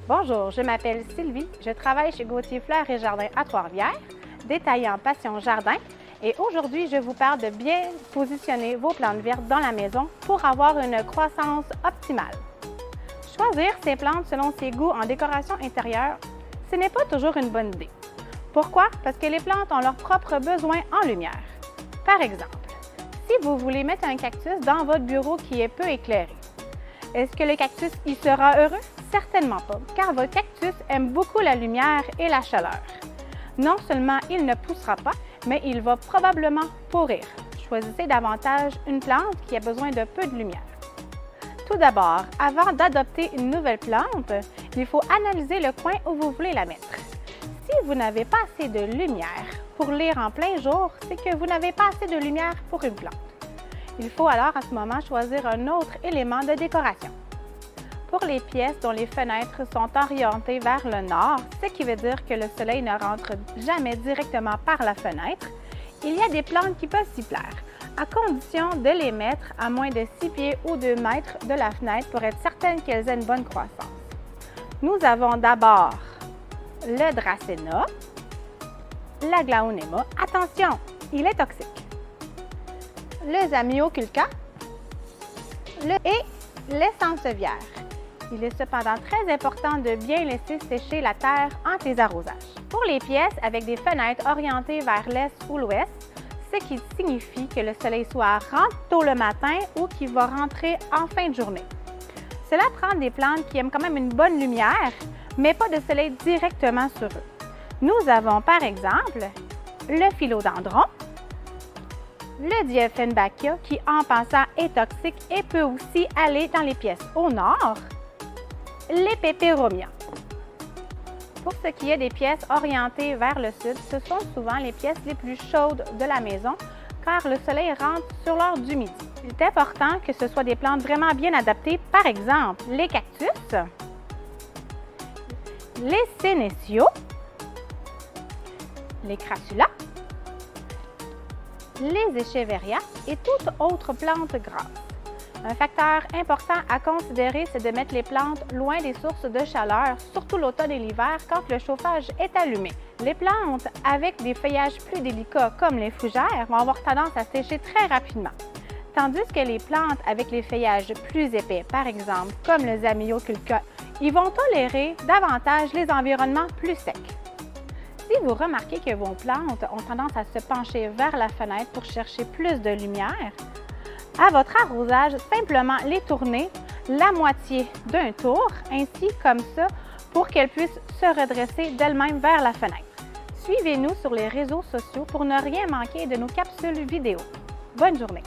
Bonjour, je m'appelle Sylvie, je travaille chez Gauthier Fleurs et Jardins à Trois-Rivières, détaillant Passion Jardin, et aujourd'hui, je vous parle de bien positionner vos plantes vertes dans la maison pour avoir une croissance optimale. Choisir ses plantes selon ses goûts en décoration intérieure, ce n'est pas toujours une bonne idée. Pourquoi? Parce que les plantes ont leurs propres besoins en lumière. Par exemple, si vous voulez mettre un cactus dans votre bureau qui est peu éclairé, est-ce que le cactus y sera heureux? Certainement pas, car votre cactus aime beaucoup la lumière et la chaleur. Non seulement il ne poussera pas, mais il va probablement pourrir. Choisissez davantage une plante qui a besoin de peu de lumière. Tout d'abord, avant d'adopter une nouvelle plante, il faut analyser le coin où vous voulez la mettre. Si vous n'avez pas assez de lumière pour lire en plein jour, c'est que vous n'avez pas assez de lumière pour une plante. Il faut alors à ce moment choisir un autre élément de décoration. Pour les pièces dont les fenêtres sont orientées vers le nord, ce qui veut dire que le soleil ne rentre jamais directement par la fenêtre, il y a des plantes qui peuvent s'y plaire, à condition de les mettre à moins de 6 pieds ou 2 mètres de la fenêtre pour être certaine qu'elles aient une bonne croissance. Nous avons d'abord le Dracena, la Glaonema. Attention, il est toxique. Le Zamioculca et l'Essencevière. Il est cependant très important de bien laisser sécher la terre entre les arrosages. Pour les pièces avec des fenêtres orientées vers l'est ou l'ouest, ce qui signifie que le soleil soit rentre tôt le matin ou qu'il va rentrer en fin de journée. Cela prend des plantes qui aiment quand même une bonne lumière, mais pas de soleil directement sur eux. Nous avons par exemple le Philodendron, le Dieffenbachia qui en passant est toxique et peut aussi aller dans les pièces au nord, les Peperomia. Pour ce qui est des pièces orientées vers le sud, ce sont souvent les pièces les plus chaudes de la maison car le soleil rentre sur l'heure du midi. Il est important que ce soit des plantes vraiment bien adaptées, par exemple les cactus, les sénéciaux, les crassulas, les écheveria et toute autre plante grasse. Un facteur important à considérer, c'est de mettre les plantes loin des sources de chaleur, surtout l'automne et l'hiver quand le chauffage est allumé. Les plantes avec des feuillages plus délicats comme les fougères vont avoir tendance à sécher très rapidement. Tandis que les plantes avec les feuillages plus épais, par exemple comme le Zamioculca, ils vont tolérer davantage les environnements plus secs. Si vous remarquez que vos plantes ont tendance à se pencher vers la fenêtre pour chercher plus de lumière, à votre arrosage, simplement les tourner la moitié d'un tour, ainsi comme ça, pour qu'elles puissent se redresser d'elles-mêmes vers la fenêtre. Suivez-nous sur les réseaux sociaux pour ne rien manquer de nos capsules vidéo. Bonne journée!